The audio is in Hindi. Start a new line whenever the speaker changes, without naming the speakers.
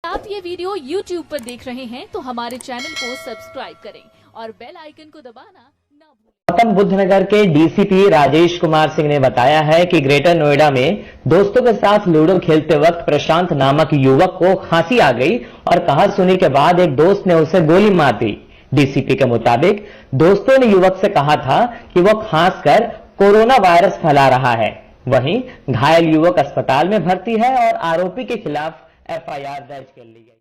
आप ये वीडियो YouTube पर देख रहे हैं तो हमारे चैनल को सब्सक्राइब करें और बेल आइकन को दबाना ना भूलें।
गौतम बुद्ध नगर के डीसीपी राजेश कुमार सिंह ने बताया है कि ग्रेटर नोएडा में दोस्तों के साथ लूडो खेलते वक्त प्रशांत नामक युवक को खांसी आ गई और कहा सुनी के बाद एक दोस्त ने उसे गोली मार दी। डीसीपी के मुताबिक दोस्तों ने युवक से कहा था कि वो खांस कर कोरोना वायरस फैला रहा है। वहीं घायल युवक अस्पताल में भर्ती है और आरोपी के खिलाफ एफआईआर दर्ज कर ली गई।